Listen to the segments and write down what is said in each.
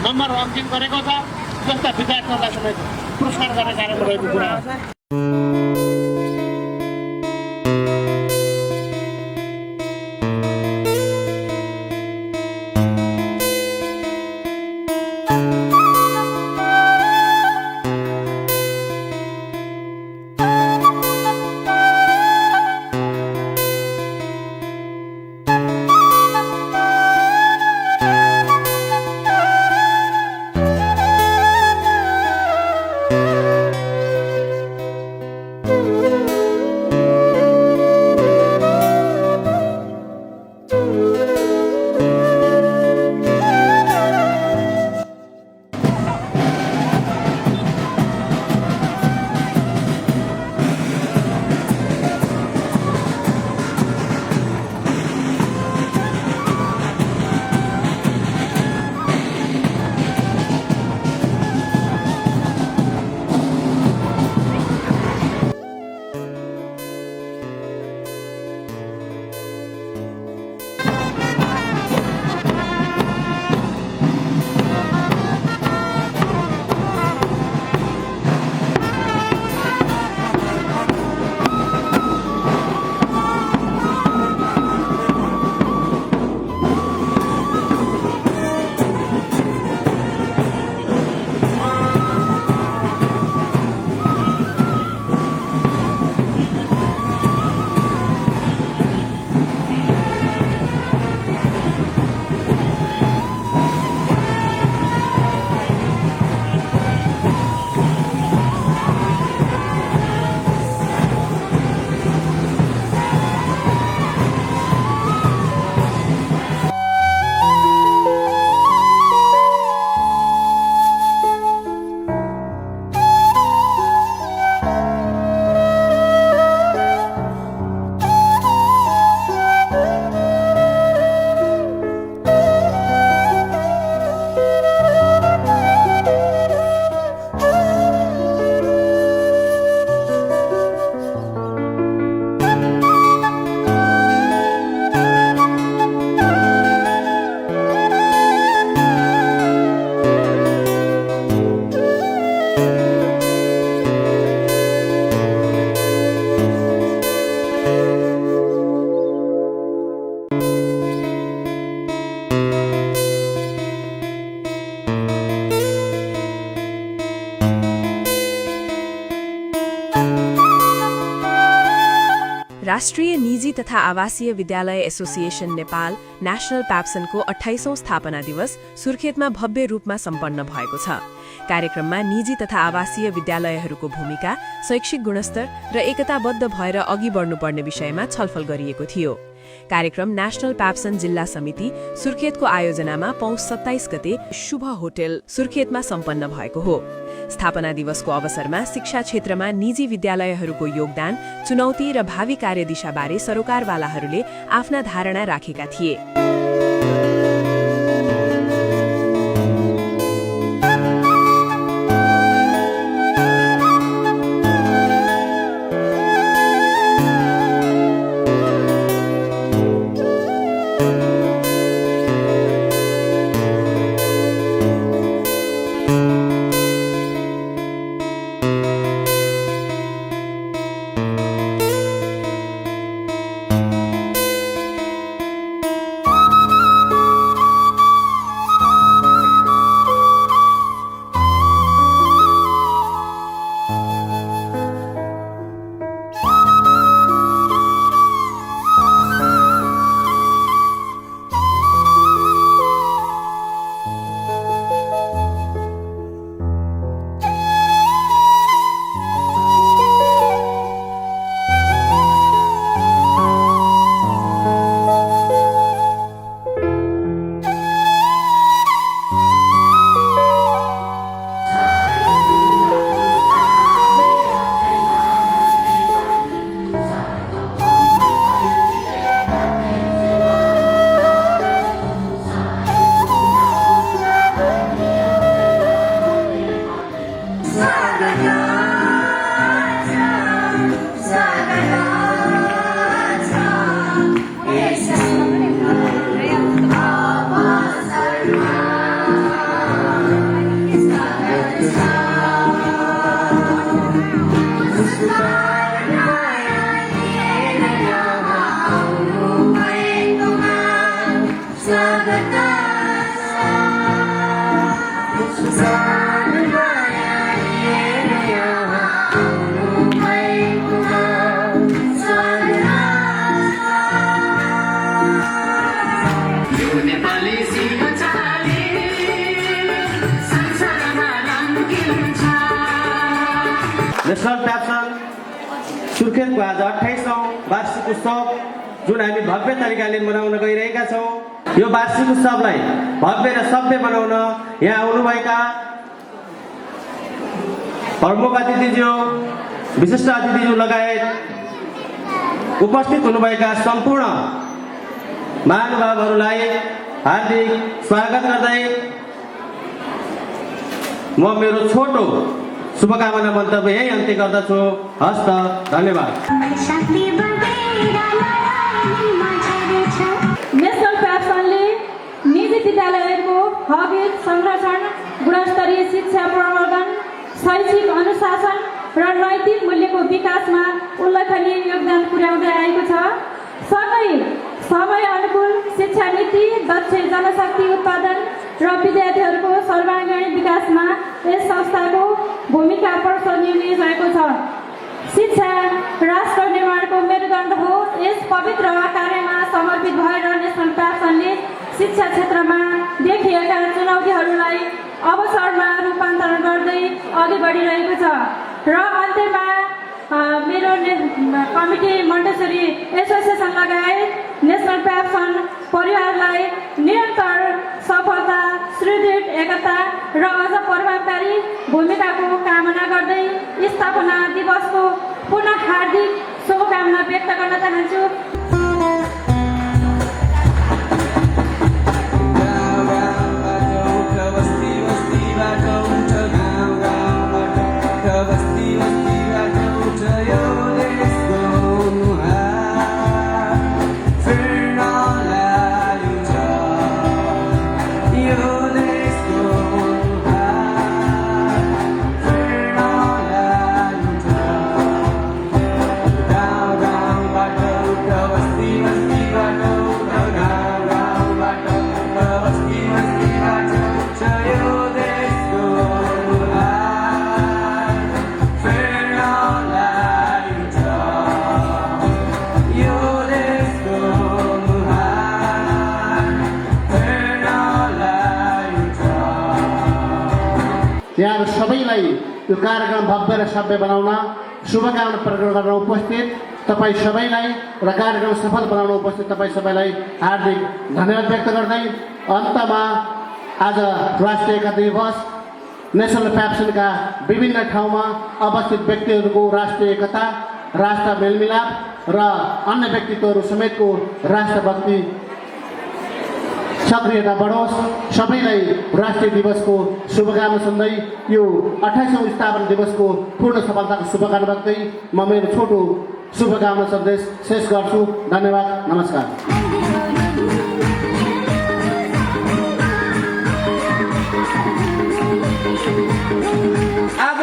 Number अन्तिम गरेको छ जस्ता विद्यार्थीहरूलाई समेत पुरस्कार गर्ने कार्यक्रम रहेको कुरा राष्ट्रिय निजी तथा आवासीय विद्यालय एसोसिएसन नेपाल नेशनल प्याप्सनको 28औं स्थापना दिवस सुर्खेतमा भव्य रूपमा सम्पन्न भएको छ। कार्यक्रममा निजी तथा आवासीय विद्यालयहरूको भूमिका, शैक्षिक गुणस्तर र एकताबद्ध भएर अघि बढ्नुपर्ने विषयमा छलफल गरिएको थियो। कार्यक्रम नेशनल प्याप्सन जिल्ला समिति सुर्खेतको आयोजनामा पौष 27 गते शुभ होटल सुर्खेतमा सम्पन्न भएको हो। स्थापना दिवसको अवसरमा शिक्षा क्षेत्रमा निजी विद्यालयहरूको योगदान, चुनौती र भावी कार्यदिशाबारे सरोकारवालाहरूले आफ्ना धारणा राखेका थिए। नेसनल प्याप्सन सुर्खेतको आज 28औं वार्षिक उत्सव जुन हामी भव्य तरिकाले मनाउन गइरहेका छौँ। यो वार्षिक उत्सवलाई भव्य र सभ्य बनाउन यहाँ आउनुभएका प्रमुख अतिथिज्यू, विशिष्ट अतिथिज्यू लगायत उपस्थित हुनुभएका सम्पूर्ण महानुभावहरूलाई हार्दिक स्वागत गर्दै म मेरो छोटो शुभकामना मन्तव्य यही अन्त्य गर्दछु। हस्त, धन्यवाद। नेसनल प्याप्सनले निजी विद्यालयको हकहित संरक्षण, गुणस्तरीय शिक्षा प्रवर्धन, शैक्षिक अनुशासन र नैतिक मूल्यको विकासमा उल्लेखनीय योगदान पुर्याउँदै आएको छ। सँगै समय अनुकूल शिक्षा नीति, दक्ष जनशक्ति उत्पादन र विद्यार्थीहरूको सर्वाङ्गीण विकासमा यस संस्थाको भूमिका प्रशंसनीय रहेको छ। शिक्षा राष्ट्र निर्माणको मेरुदण्ड हो। यस पवित्र कार्यमा समर्पित भएर नेसनल प्याप्सनले शिक्षा क्षेत्रमा देखिएका चुनौतीहरूलाई अवसरमा रूपान्तरण गर्दै अघि बढिरहेको छ। र अन्त्यमा मेरो कमिटी मण्डेश्वरी एसोसिएसन लगायत नेसनल प्याप्सन परिवारलाई निरन्तर सफलता, सुदृढ एकता र अझ प्रभावकारी भूमिकाको कामना गर्दै स्थापना दिवसको पुनः हार्दिक शुभकामना व्यक्त गर्न चाहन्छु। यहाँ सबैलाई यो कार्यक्रम भव्य र सभ्य बनाउन शुभकामना प्रकट गर्न उपस्थित तपाईँ सबैलाई र कार्यक्रम सफल बनाउन उपस्थित तपाईँ सबैलाई हार्दिक धन्यवाद व्यक्त गर्दै अन्तमा आज राष्ट्रिय एकता दिवस नेसनल प्याप्सनका विभिन्न ठाउँमा अवस्थित व्यक्तिहरूको राष्ट्रिय एकता, राष्ट्र मेलमिलाप र अन्य व्यक्तित्वहरू समेतको राष्ट्रभक्ति सक्रियता बढोस्। सबैलाई राष्ट्रिय दिवसको शुभकामना सुन्दै यो 28औं स्थापना दिवसको पूर्ण सफलताको शुभकामना राख्दै म मेरो छोटो शुभकामना सन्देश शेष गर्छु। धन्यवाद, नमस्कार। आज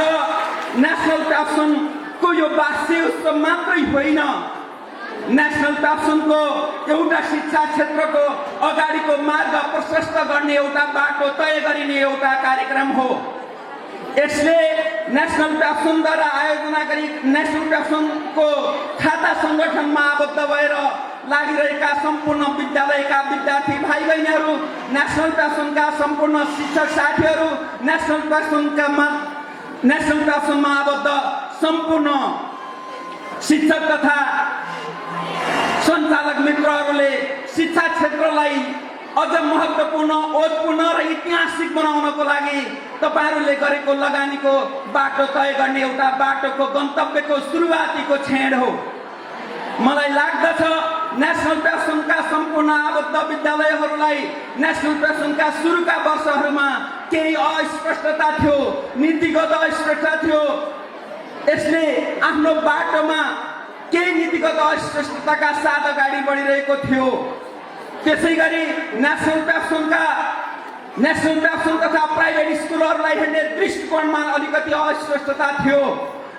नेसनल प्याप्सनको यो वार्षिक उत्सव मात्रै होइन, नेसनल प्याप्सनको एउटा शिक्षा क्षेत्रको अगाडिको मार्ग प्रशस्त गर्ने, एउटा बाटो तय गरिने एउटा कार्यक्रम हो। यसले नेसनल प्याप्सनद्वारा आयोजना गरी नेसनल प्याप्सनको खाता सङ्गठनमा आबद्ध भएर लागिरहेका सम्पूर्ण विद्यालयका विद्यार्थी भाइ बहिनीहरू, नेसनल प्याप्सनका सम्पूर्ण शिक्षक साथीहरू, नेसनल प्याप्सनमा आबद्ध सम्पूर्ण शिक्षक तथा सञ्चालक मित्रहरूले शिक्षा क्षेत्रलाई अझ महत्त्वपूर्ण, ओतपूर्ण र ऐतिहासिक बनाउनको लागि तपाईँहरूले गरेको लगानीको बाटो तय गर्ने एउटा बाटोको गन्तव्यको सुरुवातीको छेड हो। मलाई लाग्दछ नेसनल प्याप्सनका सम्पूर्ण आबद्ध विद्यालयहरूलाई नेसनल प्याप्सनका सुरुका वर्षहरूमा केही अस्पष्टता थियो, नीतिगत अस्पष्टता थियो। यसले आफ्नो बाटोमा केही नीतिगत अस्पष्टताका साथ अगाडि बढिरहेको थियो। त्यसै गरी नेसनल प्याप्सन तथा प्राइभेट स्कुलहरूलाई हेर्ने दृष्टि दृष्टिकोणमा अलिकति अस्पष्टता थियो।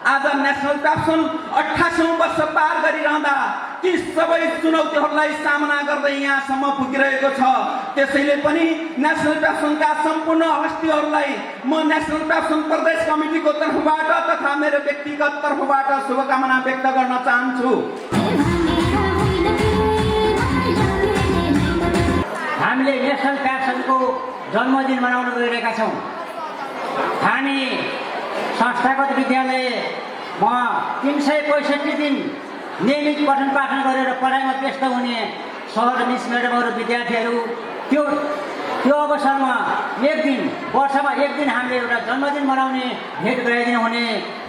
आज नेसनल प्याप्सन 28औं वर्ष पार गरिरहँदा ती सबै चुनौतीहरूलाई सामना गर्दै यहाँसम्म पुगिरहेको छ। त्यसैले पनि नेसनल प्याप्सनका सम्पूर्ण हस्तीहरूलाई म नेसनल प्याप्सन प्रदेश कमिटीको तर्फबाट तथा मेरो व्यक्तिगत तर्फबाट शुभकामना व्यक्त गर्न चाहन्छु। हामीले नेसनल प्याप्सनको जन्मदिन मनाउन गइरहेका छौँ। हामी संस्थागत विद्यालयमा 365 दिन नियमित पठन पाठन गरेर पढाइमा व्यस्त हुने सर मिस म्याडमहरू विद्यार्थीहरू त्यो अवसरमा वर्षमा एक दिन हामीले एउटा जन्मदिन मनाउने भेट गराइदिनु हुने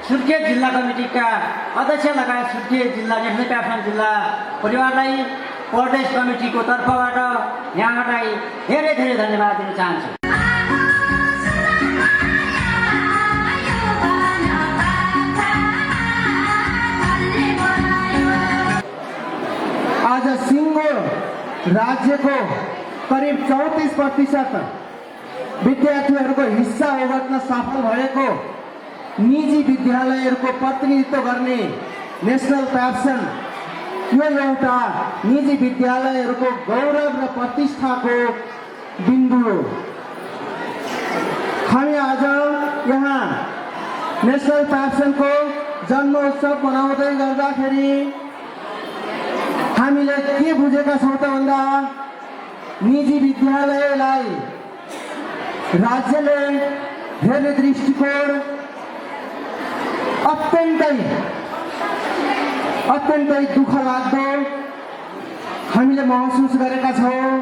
सुर्खेत जिल्ला कमिटीका अध्यक्ष लगायत सुर्खेत जिल्ला नेसनल प्याप्सन जिल्ला परिवारलाई प्रदेश कमिटीको तर्फबाट यहाँलाई धेरै धेरै धन्यवाद दिन चाहन्छु। आज सिङ्गो राज्यको करिब 34% विद्यार्थीहरूको हिस्सा ओगट्न सफल भएको निजी विद्यालयहरूको प्रतिनिधित्व गर्ने नेसनल प्याप्सन यो एउटा निजी विद्यालयहरूको गौरव र प्रतिष्ठाको बिन्दु हो। हामी आज यहाँ नेसनल प्याप्सनको जन्मोत्सव मनाउँदै गर्दाखेरि हामीले के बुझेका छौँ त भन्दा निजी विद्यालयलाई राज्यले हेर्ने दृष्टिकोण अत्यन्तै दुःख लाग्दो हामीले महसुस गरेका छौँ।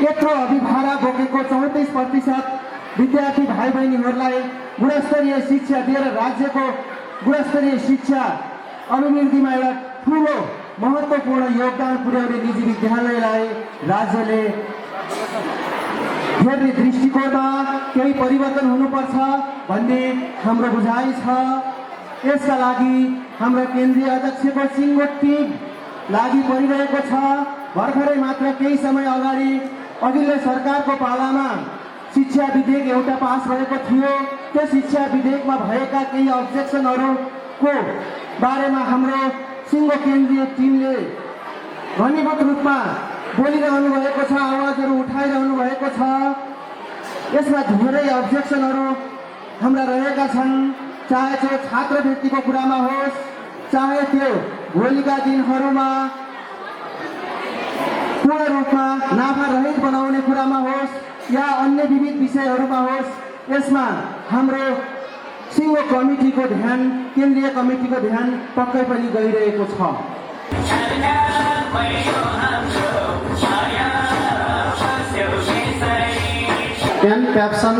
यत्रो अभिभारा बोकेको 34% विद्यार्थी भाइ बहिनीहरूलाई गुणस्तरीय शिक्षा दिएर राज्यको गुणस्तरीय शिक्षा अभिवृद्धिमा एउटा ठुलो महत्त्वपूर्ण योगदान पुर्याउने निजी विद्यालयलाई राज्यले हेर्ने दृष्टिकोणमा केही परिवर्तन हुनुपर्छ भन्ने हाम्रो बुझाइ छ। यसका लागि हाम्रो केन्द्रीय अध्यक्षको सिङ्गो टिम लागि परिरहेको छ। भर्खरै मात्र केही समय अगाडि अघिल्लो सरकारको पालामा शिक्षा विधेयक एउटा पास भएको थियो। त्यो शिक्षा विधेयकमा भएका केही अब्जेक्सनहरूको बारेमा हाम्रो सिङ्गो केन्द्रीय टिमले घनीभूत रूपमा बोलिरहनु भएको छ, आवाजहरू उठाइरहनु भएको छ। यसमा धेरै अब्जेक्सनहरू हाम्रा रहेका छन्, चाहे त्यो छात्रवृत्तिको कुरामा होस्, चाहे त्यो भोलिका दिनहरूमा पूर्ण रूपमा नाफा रहित बनाउने कुरामा होस् या अन्य विविध विषयहरूमा होस्। यसमा हाम्रो सिङ्गो कमिटीको ध्यान, केन्द्रीय कमिटीको ध्यान पक्कै पनि गइरहेको छ। प्याप्सन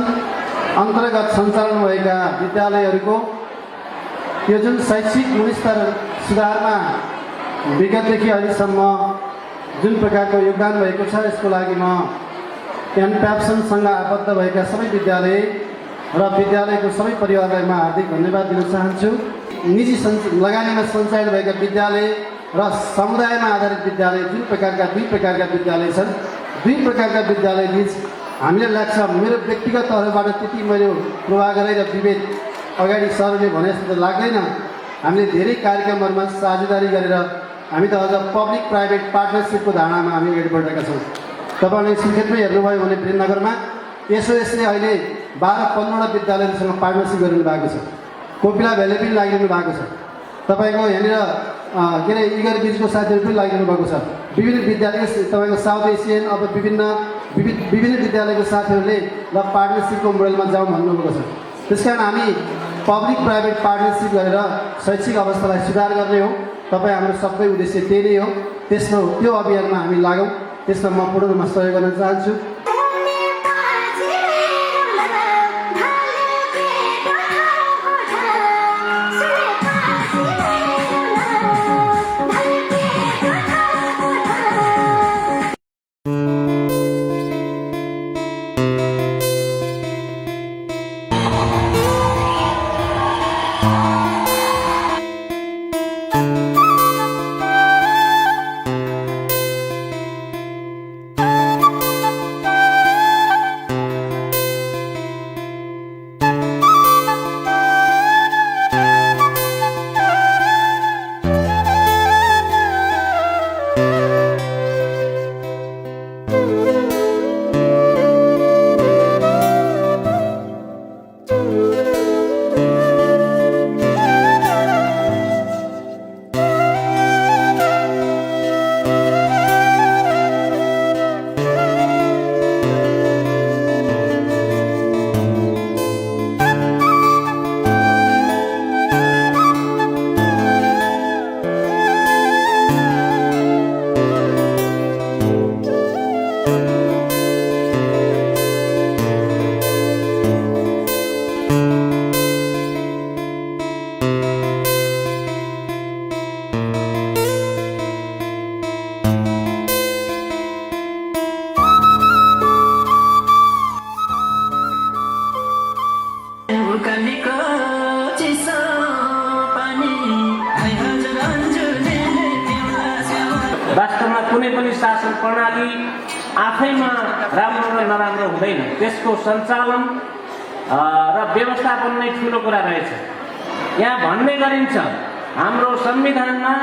अन्तर्गत सञ्चालन भएका विद्यालयहरूको यो जुन शैक्षिक गुणस्तर सुधारमा विगतदेखि अहिलेसम्म जुन प्रकारको योगदान भएको छ यसको लागि म प्याप्सनसँग आबद्ध भएका सबै विद्यालय र विद्यालयको सबै परिवारलाई म हार्दिक धन्यवाद दिन चाहन्छु। निजी लगानीमा सञ्चालित भएका विद्यालय र समुदायमा आधारित विद्यालय दुई प्रकारका विद्यालय छन्। दुई प्रकारका विद्यालय बीच हामीले लाग्छ, मेरो व्यक्तिगत तहबाट त्यति मैले प्रवाह गरेर विभेद अगाडि सरले भने जस्तो त लाग्दैन। हामीले धेरै कार्यक्रमहरूमा साझेदारी गरेर हामी त अझ पब्लिक प्राइभेट पार्टनरसिपको धारणामा हामी अगाडि बढेका छौँ। तपाईँले सुर्खेतमै हेर्नुभयो भने वीरनगरमा एसओएसले अहिले 12-15वटा विद्यालयहरूसँग पार्टनरसिप गरिनु भएको छ। कोपिला भ्याली पनि लागिरहनु भएको छ। तपाईँको यहाँनिर के अरे इगर बिचको साथीहरू पनि लागिरहनु भएको छ। विभिन्न विद्यालय तपाईँको साउथ एसियन अब विभिन्न विद्यालयको साथीहरूले ल पार्टनरसिपको मोडलमा जाउँ भन्नुभएको छ। त्यसकारण हामी पब्लिक प्राइभेट पार्टनरसिप गरेर शैक्षिक अवस्थालाई सुधार गर्ने हो। तपाईँ हाम्रो सबै उद्देश्य त्यही नै हो। त्यो अभियानमा हामी लागौँ। त्यसमा म पूर्ण रूपमा सहयोग गर्न चाहन्छु। उकालीको चिसो पानी हजुर अन्जुलीले पिउला स्याउ। वास्तवमा कुनै पनि शासन प्रणाली आफैमा राम्रो र नराम्रो हुँदैन, त्यसको सञ्चालन र व्यवस्थापन नै ठुलो कुरा रहेछ। यहाँ भन्ने गरिन्छ हाम्रो संविधानमा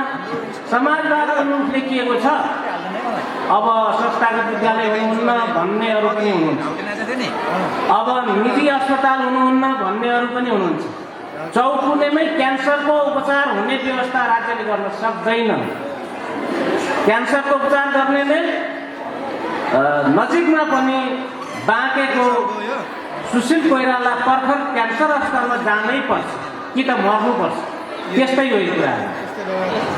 समाजवादको रूप लेखिएको छ, अब संस्थागत विद्यालय हुनुहुन्न भन्नेहरू पनि हुनुहुन्छ, अब निजी अस्पताल हुनुहुन्न भन्नेहरू पनि हुनुहुन्छ। चौकुनेमै क्यान्सरको उपचार हुने व्यवस्था राज्यले गर्न सक्दैन। क्यान्सरको उपचार गर्नेले नजिकमा पनि बाँकेको सुशील कोइराला पर्खर क्यान्सर अस्पतालमा जानै पर्छ कि त मर्नुपर्छ। त्यस्तै हो यो कुरा।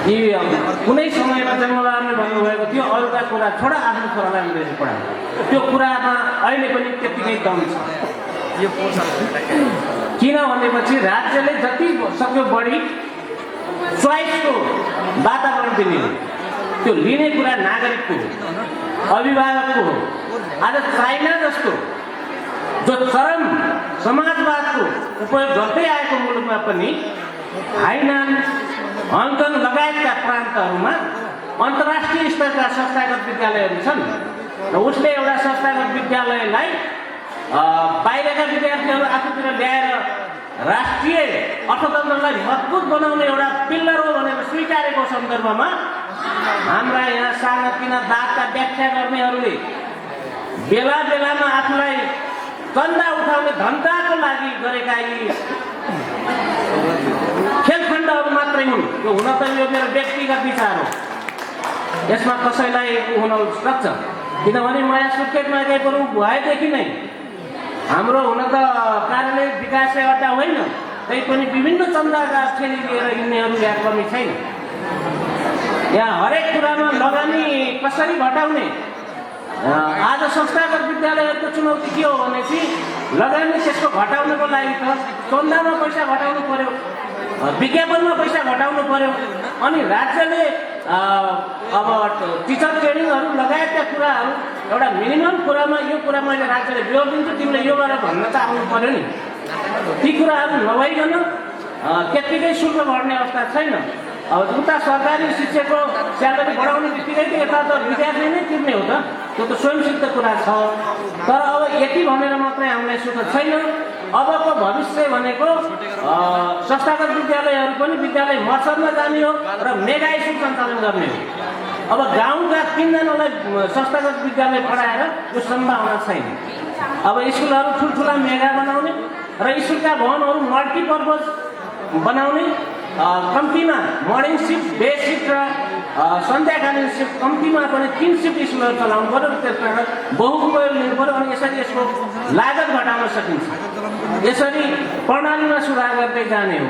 यी कुनै समयमा जन्मलाले भन्नुभएको थियो अरूका कुरा छोडा आफ्नो छोरालाई अङ्ग्रेजी पढाउनु, त्यो कुरामा अहिले पनि त्यत्तिकै दम छ। किन भनेपछि राज्यले जति सक्यो बढी चोइसको वातावरण दिने हो, त्यो लिने कुरा नागरिकको हो, अभिभावकको हो। आज चाइना जस्तो जो चरम समाजवादको उपयोग गर्दै आएको मुलुकमा पनि हाइनान, हङकङ लगायतका प्रान्तहरूमा अन्तर्राष्ट्रिय स्तरका संस्थागत विद्यालयहरू छन् र उसले एउटा संस्थागत विद्यालयलाई बाहिरका विद्यार्थीहरू आफूतिर ल्याएर राष्ट्रिय अर्थतन्त्रलाई मजबुत बनाउने एउटा पिल्लर हो भनेर स्वीकारेको सन्दर्भमा हाम्रा यहाँ सानातिना दागका व्याख्या गर्नेहरूले बेला बेलामा आफूलाई चन्दा उठाउने धन्दाको लागि गरेका यी खेलखण्डहरू मात्रै हुन्। यो हुन त यो मेरो व्यक्तिगत विचार हो, यसमा कसैलाई हुन सक्छ। किनभने म यहाँ सुर्खेतमा गएपछि भएदेखि नै हाम्रो हुन त कार्यालय विकास अड्डा होइन, तै पनि विभिन्न चन्दाका फेरि लिएर हिँड्नेहरू यहाँ कमी छैन। यहाँ हरेक कुरामा लगानी कसरी घटाउने। आज संस्थागत विद्यालयहरूको चुनौती के हो भनेपछि लगानी त्यसको घटाउनको लागि त चन्दामा पैसा घटाउनु पर्यो, विज्ञापनमा पैसा घटाउनु पर्यो, अनि राज्यले अब टिचर ट्रेनिङहरू लगायतका कुराहरू एउटा मिनिमम कुरामा यो कुरा मैले राज्यले जोड दिन्छु तिमीले यो गरेर भन्न त आउनु पर्यो नि। ती कुराहरू नभइकन त्यत्तिकै शुल्क भर्ने अवस्था छैन। अब उता सरकारी शिक्षकको स्यालेरी बढाउने बित्तिकै यता त विद्यार्थी नै तिर्ने हो त, त्यो त स्वयंसिद्ध कुरा छ। तर अब यति भनेर मात्रै हामीलाई सुख छैन। अबको भविष्य भनेको संस्थागत विद्यालयहरू पनि विद्यालय मर्सदमा जाने हो र मेगा स्कुल सञ्चालन गर्ने हो। अब गाउँका 3 जनालाई संस्थागत विद्यालय पढाएर यो सम्भावना छैन। अब स्कुलहरू ठुल्ठुला मेगा बनाउने र स्कुलका भवनहरू मल्टिपर्पज बनाउने, कम्तीमा मर्निङ सिफ्ट, डे सिफ्ट र सन्ध्याकालीन सिफ्ट कम्तीमा पनि 3 सिफ्ट स्कुलहरू चलाउनु पर्यो। त्यसबाट बहुउपयोग लिनु पर्यो अनि यसरी यसको लागत घटाउन सकिन्छ। यसरी प्रणालीमा सुधार गर्दै जाने हो।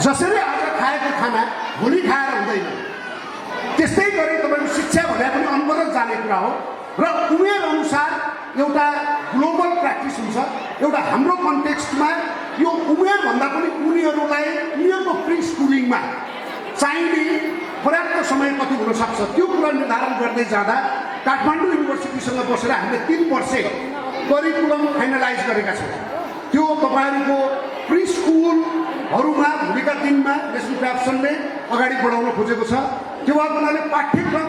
जसरी आज खाएको खाना भोलि खाएर हुँदैन, त्यस्तै गरी तपाईँको शिक्षा भने पनि अनवरत जाने कुरा हो र उमेर अनुसार एउटा ग्लोबल प्र्याक्टिस हुन्छ। एउटा हाम्रो कन्टेक्स्टमा यो उमेरभन्दा पनि उनीहरूलाई उनीहरूको प्रि स्कुलिङमा चाहिने पर्याप्त समय कति हुनसक्छ त्यो कुरा निर्धारण गर्दै जाँदा काठमाडौँ युनिभर्सिटीसँग बसेर हामीले 3 वर्ष करिकुलम फाइनलाइज गरेका छौँ। त्यो तपाईँहरूको प्रि स्कुलहरूमा भोलिका दिनमा नेसनल प्याप्सनले अगाडि बढाउन खोजेको छ। त्यो हुनाले पाठ्यक्रम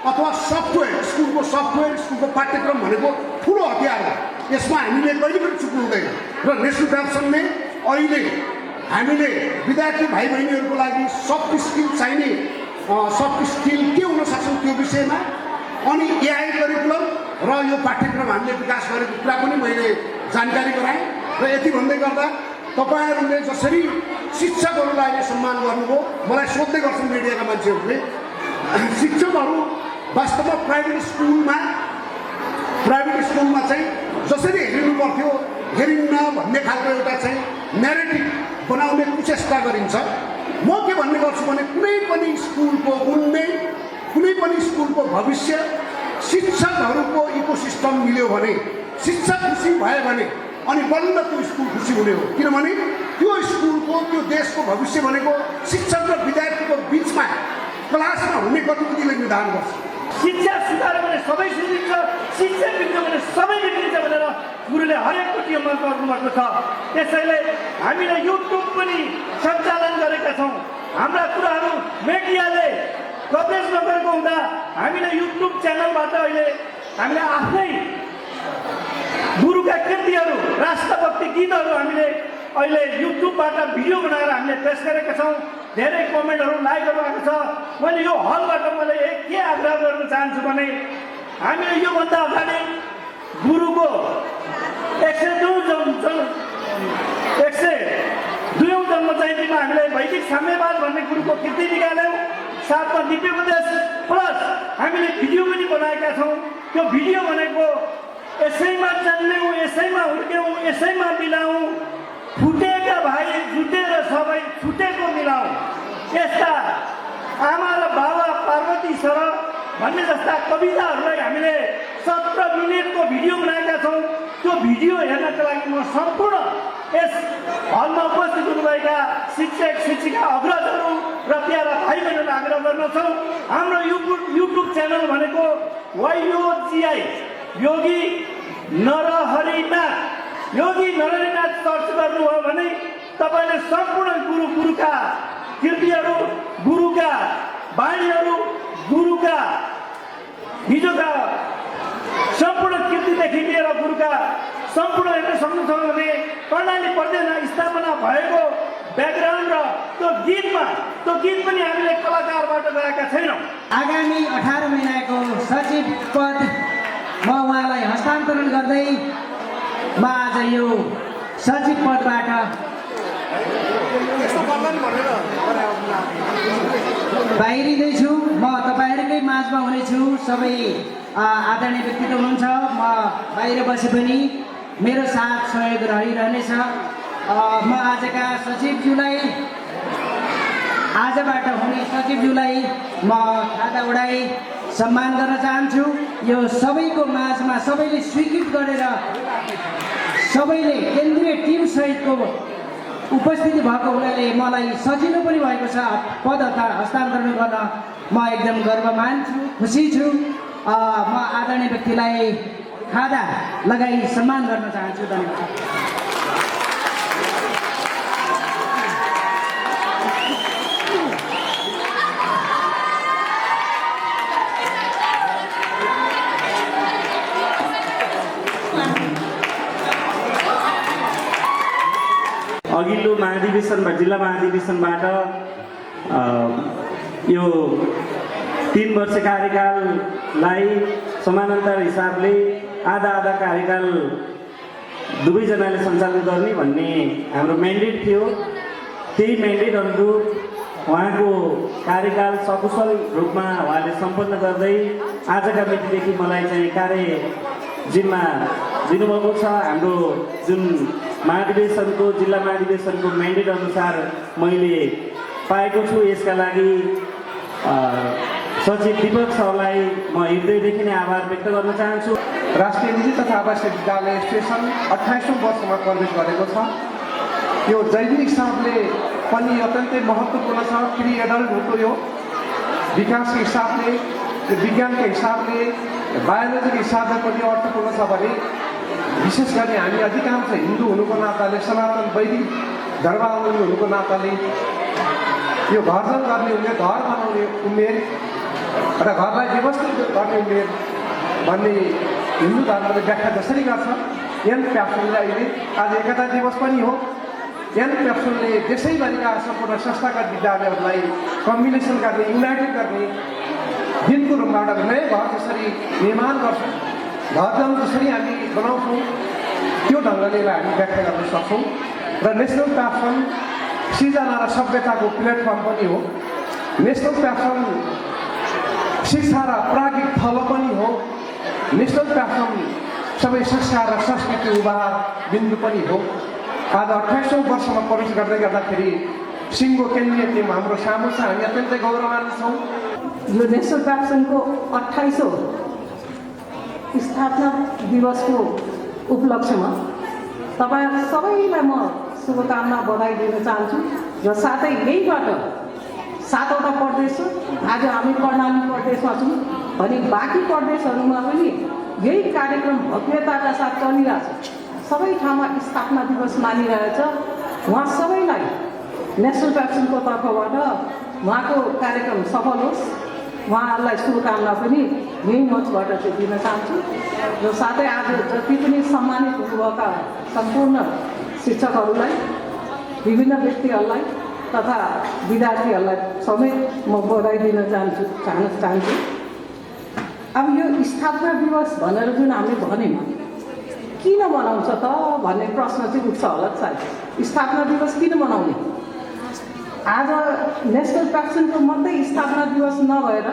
अथवा सफ्टवेयर, स्कुलको सफ्टवेयर, स्कुलको पाठ्यक्रम भनेको ठुलो हतियार हो। यसमा हामीले कहिले पनि चुक्नु हुँदैन र नेसनल प्याप्सनले अहिले हामीले विद्यार्थी भाइ बहिनीहरूको लागि सफ्ट स्किल चाहिने सफ्ट स्किल के हुन सक्छ त्यो विषयमा अनि एआई करिकुलम र यो पाठ्यक्रम हामीले विकास गरेको कुरा पनि मैले जानकारी गराएँ। र यति भन्दै गर्दा तपाईँहरूले जसरी शिक्षकहरूलाई सम्मान गर्नुभयो, मलाई सोध्दै गर्छन् मिडियाका मान्छेहरूले, शिक्षकहरू वास्तवमा प्राइभेट स्कुलमा चाहिँ जसरी हेरिनु पर्थ्यो हेरिन्न भन्ने खालको एउटा चाहिँ न्यारेटिभ बनाउने कुचेष्टा गरिन्छ। म के भन्ने गर्छु भने कुनै पनि स्कुलको भविष्य शिक्षकहरूको इकोसिस्टम मिल्यो भने, शिक्षक खुसी भयो भने अनि बल्ल त्यो स्कुल खुसी हुने हो। किनभने त्यो स्कुलको, त्यो देशको भविष्य भनेको शिक्षक र विद्यार्थीको बिचमा क्लासमा हुने गतिविधिले निर्धारण गर्छ। शिक्षा सुधार्यो भने सबै सुधिन्छ, शिक्षा बिग्रियो भने सबै बिग्रिन्छ भनेर गुरुले हरेकको टिम मन गर्नुभएको छ। त्यसैले हामीले युट्युब पनि सञ्चालन गरेका छौँ। हाम्रा कुराहरू मिडियाले कभरेज नगरेको हुँदा हामीले युट्युब च्यानलबाट अहिले हामीले आफ्नै गुरुका कृतिहरू, राष्ट्रभक्ति गीतहरू हामीले अहिले युट्युबबाट भिडियो बनाएर हामीले पेश गरेका छौँ। धेरै कमेन्टहरू लाइकहरू आएको छ। मैले यो हलबाट मैले के आग्रह गर्न चाहन्छु भने हामीले योभन्दा अगाडि गुरुको 102औं जन्म जयन्तीमा हामीले वैदिक साम्यवाद भन्ने गुरुको कृति निकाल्यौँ। साथमा दिव्योपदेश प्लस हामीले भिडियो पनि बनाएका छौँ। त्यो भिडियो भनेको यसैमा जन्म्यौँ, यसैमा हुर्क्यौँ, यसैमा मिलाउँ, फुटेका भाइ जुटेर सबै छुटेको मिलाउँ, यस्ता आमा र बाबा पार्वती सर भन्ने जस्ता कविताहरूलाई हामीले 17 मिनेटको भिडियो बनाएका छौँ। त्यो भिडियो हेर्नका लागि म सम्पूर्ण यस हलमा उपस्थित हुनुभएका शिक्षक शिक्षिका अग्रजहरू र प्यारा भाइ बहिनीलाई आग्रह गर्दछौँ। हाम्रो युट्युब च्यानल भनेको YOGI योगी नरहरिनाथ सर्च गर्नुभयो भने तपाईँले सम्पूर्ण गुरुका कृतिहरू, गुरुका बाणीहरू, गुरुका हिजोका सम्पूर्ण कृतिदेखि लिएर गुरुका सम्पूर्ण हेर्न सक्नुहुन्छ भने कर्णाली प्रदेशमा स्थापना भएको ब्याकग्राउन्ड र त्यो गीत पनि हामीले कलाकारबाट गएका छैनौँ। आगामी 18 महिनाको सचिव पद म उहाँलाई हस्तान्तरण गर्दै म आज यो सचिव पदबाट बाहिरिँदैछु। म तपाईँहरूकै माझमा हुनेछु। सबै आदरणीय व्यक्तित्व हुनुहुन्छ। म बाहिर बसे पनि मेरो साथ सहयोग रहिरहनेछ। म आजबाट हुने सचिवज्यूलाई म खादा उडाई सम्मान गर्न चाहन्छु। यो सबैको माझमा सबैले स्वीकृत गरेर सबैले केन्द्रीय टिम सहितको उपस्थिति भएको हुनाले मलाई सजिलो पनि भएको छ पद हस्तान्तरण गर्न। म एकदम गर्व मान्छु, खुसी छु। म आदरणीय व्यक्तिलाई खादा लगाई सम्मान गर्न चाहन्छु। धन्यवाद। अघिल्लो महाधिवेशनमा, जिल्ला महाधिवेशनबाट यो 3 वर्ष कार्यकाललाई समानान्तर हिसाबले आधा कार्यकाल दुवैजनाले सञ्चालन गर्ने भन्ने हाम्रो म्यान्डेट थियो। त्यही म्यान्डेट अनुरूप उहाँको कार्यकाल सकुशल रूपमा उहाँले सम्पन्न गर्दै आजका मितिदेखि मलाई चाहिँ कार्य जिम्मा दिनुभएको छ। हाम्रो जुन महाधिवेशनको, जिल्ला महाधिवेशनको म्यान्डेट अनुसार मैले पाएको छु। यसका लागि सचिव दीपक सरलाई म हृदयदेखि नै आभार व्यक्त गर्न चाहन्छु। राष्ट्रिय निजी तथा आवासीय विद्यालय स्टेसन 28औं वर्षमा प्रवेश गरेको छ। यो जैविक हिसाबले पनि अत्यन्तै महत्त्वपूर्ण छ। प्री एडल्टहुडको यो विकासको हिसाबले, यो विज्ञानको हिसाबले, बायोलोजीको हिसाबले पनि अर्थपूर्ण छ भने विशेष गरी हामी अधिकांश हिन्दू हुनुको नाताले, सनातन वैदिक धर्मावलम्बी हुनुको नाताले यो घरजन गर्ने उमेर, घर बनाउने उमेर र घरलाई व्यवस्थित गर्ने उमेर भन्ने हिन्दू धर्मले व्याख्या जसरी गर्छ, एन प्याप्सुनले अहिले आज एकता दिवस पनि हो। एन प्याप्सुनले देशैभरिका सम्पूर्ण संस्थागत विद्यालयहरूलाई कम्बिनेसन गर्ने, युनाइटेड गर्ने दिनको रूपमा एउटा नयाँ घर जसरी निर्माण गर्छौँ, घरजन जसरी हामी बनाउँछौँ, त्यो ढङ्गले हामी व्याख्या गर्न सक्छौँ। र नेसनल प्याप्सन सृजना र सभ्यताको प्लेटफर्म पनि हो। नेसनल प्याप्सन शिक्षा र प्राज्ञिक थलो पनि हो। नेसनल प्याप्सन सबै संस्कार र संस्कृति उभार बिन्दु पनि हो। आज 28औं वर्षमा प्रवेश गर्दै गर्दाखेरि सिङ्गो केन्द्रीय टिम हाम्रो सामु छ। हामी अत्यन्तै गौरवान्वित छौँ। यो नेसनल प्याप्सनको 28औं स्थापना दिवसको उपलक्ष्यमा तपाईँ सबैलाई म शुभकामना बधाई दिन चाहन्छु र साथै यहीबाट 7वटा प्रदेश आज हामी कर्णाली प्रदेशमा छौँ भने बाँकी प्रदेशहरूमा पनि यही कार्यक्रम भव्यताका साथ चलिरहेछ। सबै ठाउँमा स्थापना दिवस मानिरहेछ। उहाँ सबैलाई नेसनल प्याप्सनको तर्फबाट उहाँको कार्यक्रम सफल होस्, उहाँहरूलाई शुभकामना पनि यही मञ्चबाट चाहिँ दिन चाहन्छु र साथै आज जति पनि सम्मानित हुनुभएका सम्पूर्ण शिक्षकहरूलाई, विभिन्न व्यक्तिहरूलाई तथा विद्यार्थीहरूलाई समेत म बधाई दिन चाहन्छु। अब यो स्थापना दिवस भनेर जुन हामीले भन्यौँ, किन मनाउँछ त भन्ने प्रश्न चाहिँ उठ्छ होला सायद। स्थापना दिवस किन मनाउने? आज नेसनल प्याप्सनको मात्रै स्थापना दिवस नभएर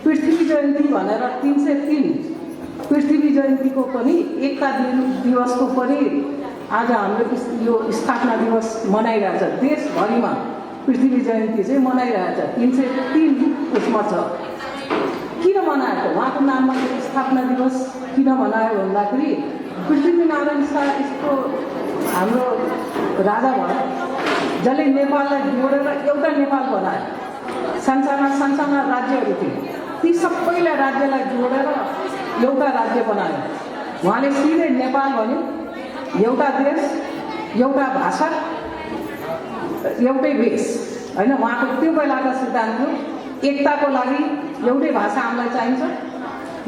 पृथ्वी जयन्ती भनेर 303 पृथ्वी जयन्तीको पनि एकता दिवसको पनि आज हाम्रो यो स्थापना दिवस मनाइरहेछ। देशभरिमा पृथ्वी जयन्ती चाहिँ मनाइरहेछ। 303 उसमा छ। किन मनाएको? उहाँको नाममा स्थापना दिवस किन मनायो भन्दाखेरि पृथ्वीनारायण शाह यस्तो हाम्रो राजा भयो जसले नेपाललाई जोडेर एउटा नेपाल बनायो। सानसाना राज्यहरू थिए, ती सबैलाई राज्यलाई जोडेर एउटा राज्य बनायो। उहाँले सिधै नेपाल भन्यो, एउटा देश, एउटा भाषा, एउटै भेष होइन। उहाँको त्यो बेलाको सिद्धान्त थियो एकताको लागि एउटै भाषा हामीलाई चाहिन्छ,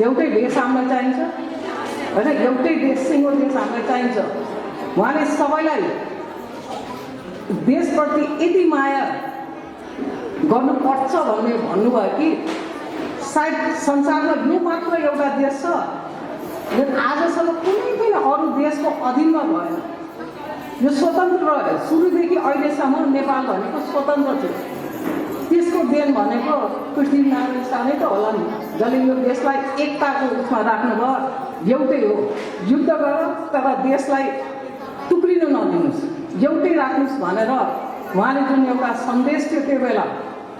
एउटै भेष हामीलाई चाहिन्छ होइन, एउटै देश, सिङ्गो देश हामीलाई चाहिन्छ। उहाँले सबैलाई देशप्रति यति माया गर्नुपर्छ भन्ने भन्नुभयो कि सायद संसारमा यो मात्र एउटा देश छ जो आजसम्म कुनै पनि अरू देशको अधीनमा भएन। यो स्वतन्त्र रह्यो, सुरुदेखि अहिलेसम्म नेपाल भनेको स्वतन्त्र थियो। त्यसको देन भनेको पृथ्वीनारायण शाह नै त होला नि, जसले यो देशलाई एकताको रूपमा राख्नुभयो। एउटै हो, युद्ध गर तर देशलाई टुक्रिनु नदिनुहोस्, एउटै राख्नुहोस् भनेर उहाँले जुन एउटा सन्देश थियो त्यो बेला।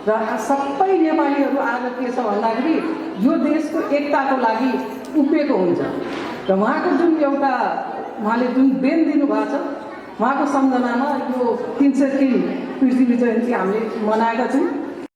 र सबै नेपालीहरू आज के छ भन्दाखेरि यो देशको एकताको लागि उभिएको हुन्छ। र उहाँको जुन एउटा उहाँले जुन देन दिनुभएको छ, उहाँको सम्झनामा यो 303 पृथ्वी जयन्ती हामीले मनाएका छौँ।